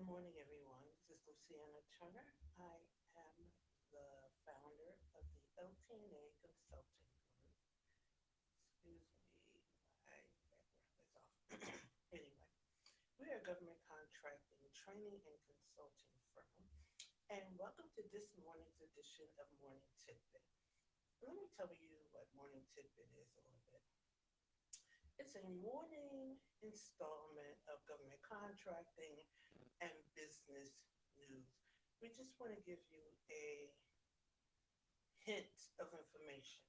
Good morning, everyone. This is Luciana Turner. I am the founder of the LT&A Consulting Group. Excuse me, my background is off. Anyway, we are a government contracting, training, and consulting firm. And welcome to this morning's edition of Morning Tidbit. Let me tell you what Morning Tidbit is a little bit. It's a morning installment of government contracting and business news. We just want to give you a hint of information.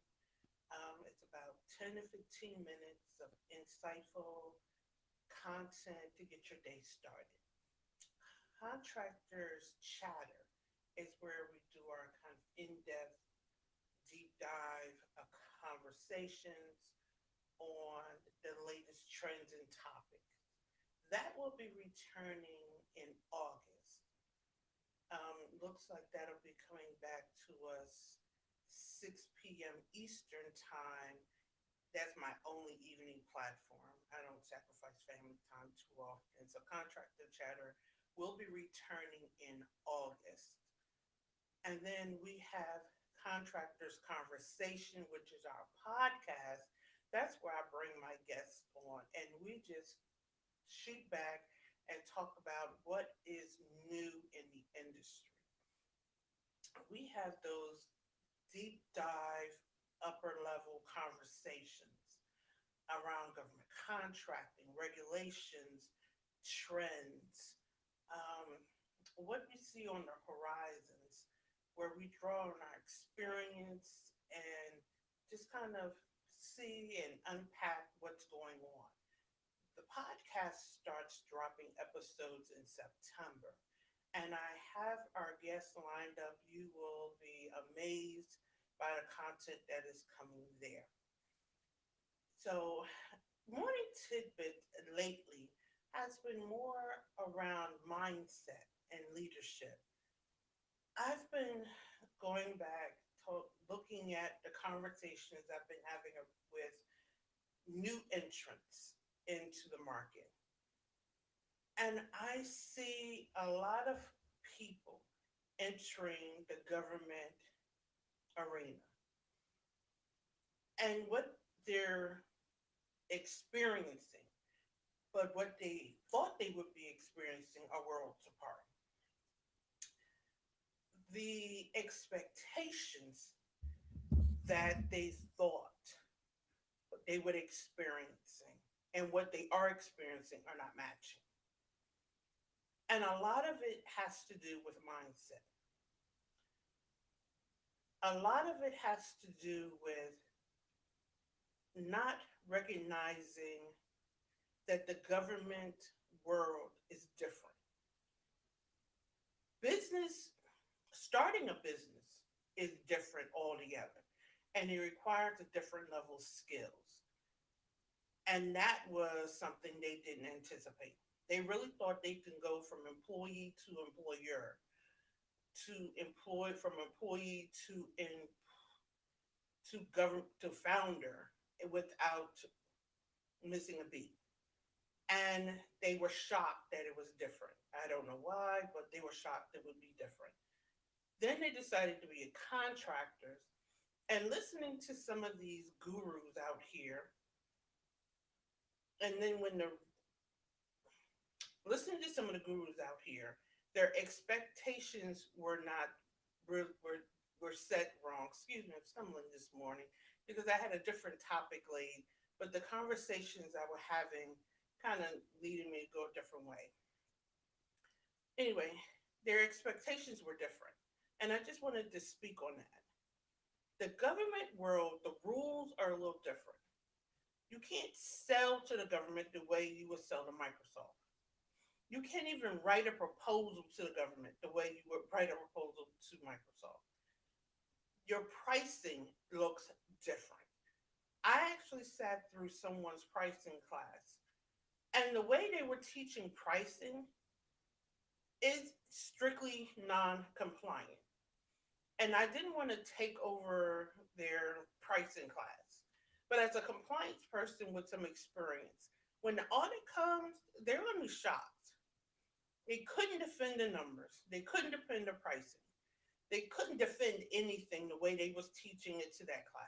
It's about 10 to 15 minutes of insightful content to get your day started. Contractors Chatter is where we do our kind of in depth, deep dive conversations on the latest trends and topics. That will be returning in August. Looks like that'll be coming back to us 6 p.m. Eastern time. That's my only evening platform. I don't sacrifice family time too often. So Contractor Chatter will be returning in August. And then we have Contractors Conversation, which is our podcast. That's where I bring my guests on and we just shoot back and talk about what is new in the industry. We have those deep dive, upper level conversations around government contracting, regulations, trends, um, what we see on the horizons, where we draw on our experience and just kind of see and unpack what's going on. The podcast starts dropping episodes in September, and I have our guests lined up. You will be amazed by the content that is coming there. So, Morning Tidbit lately has been more around mindset and leadership. I've been going back to looking at the conversations I've been having with new entrants into the market. And I see a lot of people entering the government arena. And what they're experiencing, but what they thought they would be experiencing are worlds apart. The expectations that they thought they would experiencing and what they are experiencing are not matching. And a lot of it has to do with mindset. A lot of it has to do with not recognizing that the government world is different. Business, starting a business is different altogether, and it requires a different level of skills. And that was something they didn't anticipate. They really thought they can go from employee to employer, from employee to government to founder without missing a beat. And they were shocked that it was different. I don't know why, but they were shocked it would be different. Then they decided to be contractors. And listening to some of these gurus out here, and then when they're listening to some of the gurus out here, their expectations were set wrong. Excuse me, I'm stumbling this morning because I had a different topic laid, but the conversations I were having kind of leading me to go a different way. Anyway, their expectations were different. And I just wanted to speak on that. The government world, the rules are a little different. You can't sell to the government the way you would sell to Microsoft. You can't even write a proposal to the government the way you would write a proposal to Microsoft. Your pricing looks different. I actually sat through someone's pricing class, and the way they were teaching pricing is strictly non compliant. And I didn't want to take over their pricing class. But as a compliance person with some experience, when the audit comes, they're going to be shocked. They couldn't defend the numbers. They couldn't defend the pricing. They couldn't defend anything the way they was teaching it to that class.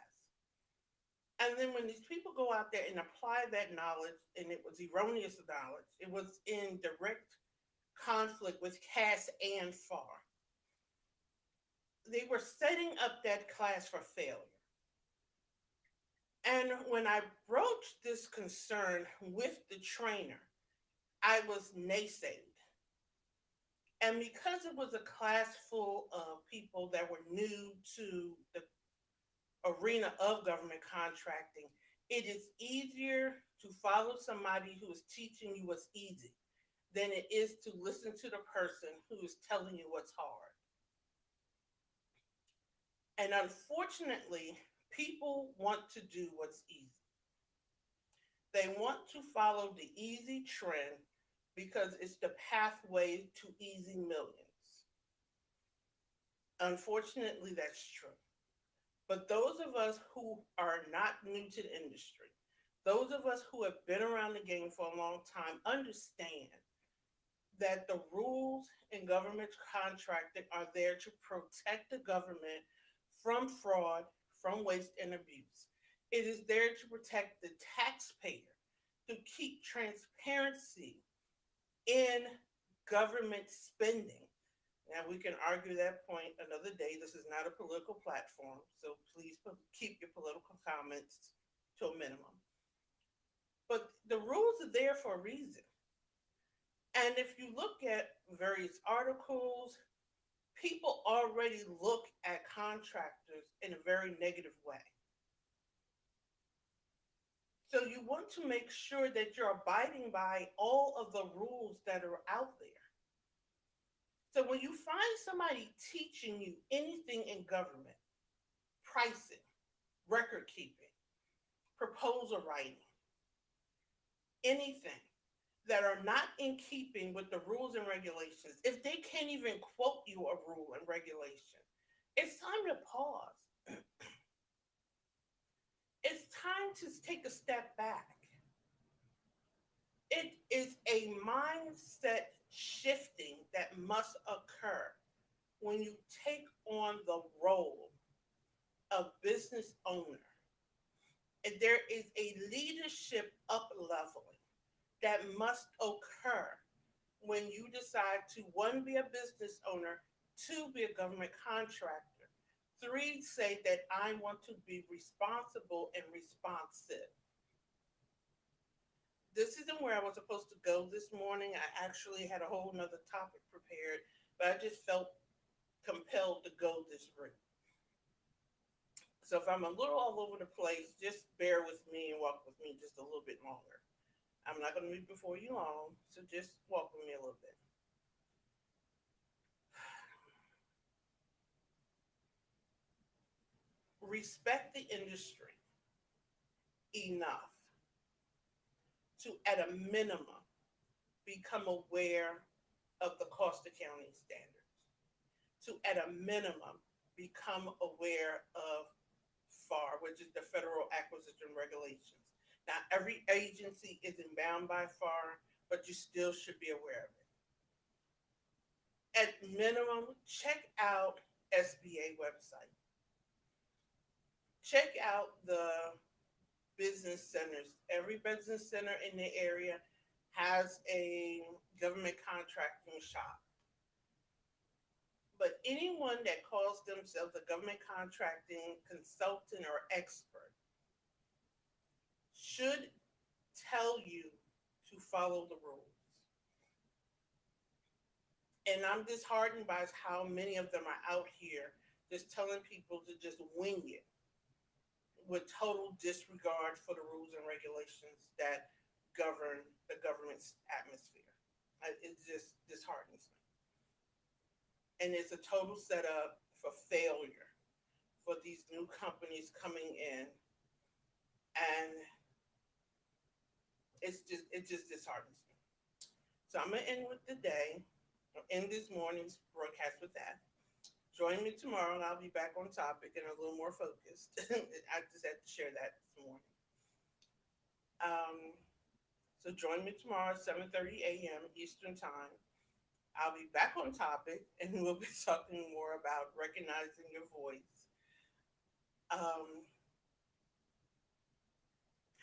And then when these people go out there and apply that knowledge, and it was erroneous knowledge, it was in direct conflict with CAS and FAR. They were setting up that class for failure. And when I broached this concern with the trainer, I was naysayed. And because it was a class full of people that were new to the arena of government contracting, it is easier to follow somebody who is teaching you what's easy than it is to listen to the person who is telling you what's hard. And unfortunately, people want to do what's easy. They want to follow the easy trend because it's the pathway to easy millions. Unfortunately, that's true. But those of us who are not new to the industry, those of us who have been around the game for a long time, understand that the rules in government contracting are there to protect the government from fraud, from waste and abuse. It is there to protect the taxpayer, to keep transparency in government spending. Now, we can argue that point another day. This is not a political platform, so please keep your political comments to a minimum. But the rules are there for a reason. And if you look at various articles, people already look at contractors in a very negative way. So you want to make sure that you're abiding by all of the rules that are out there. So when you find somebody teaching you anything in government, pricing, record keeping, proposal writing, anything that are not in keeping with the rules and regulations, if they can't even quote you a rule and regulation, it's time to pause. It's time to take a step back. It is a mindset shifting that must occur when you take on the role of business owner. And there is a leadership up leveling that must occur when you decide to one, be a business owner, two, be a government contractor, three, say that I want to be responsible and responsive. This isn't where I was supposed to go this morning. I actually had a whole nother topic prepared, but I just felt compelled to go this route. So if I'm a little all over the place, just bear with me and walk with me just a little bit longer. I'm not going to be before you long, so just walk with me a little bit. Respect the industry enough to, at a minimum, become aware of the cost accounting standards, to, at a minimum, become aware of FAR, which is the Federal Acquisition Regulations. Now, every agency isn't bound by FAR, but you still should be aware of it. At minimum, check out SBA website. Check out the business centers. Every business center in the area has a government contracting shop. But anyone that calls themselves a government contracting consultant or expert should tell you to follow the rules. And I'm disheartened by how many of them are out here just telling people to just wing it with total disregard for the rules and regulations that govern the government's atmosphere. It just disheartens me. And it's a total setup for failure for these new companies coming in. And it just disheartens me. So I'm gonna end with the day, end this morning's broadcast with that. Join me tomorrow and I'll be back on topic and a little more focused. I just had to share that this morning. So join me tomorrow at 7:30 a.m. Eastern Time I'll be back on topic and we'll be talking more about recognizing your voice. Um,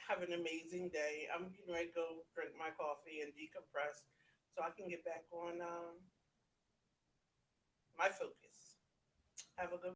have an amazing day. I'm getting ready to go drink my coffee and decompress so I can get back on my focus. Have a good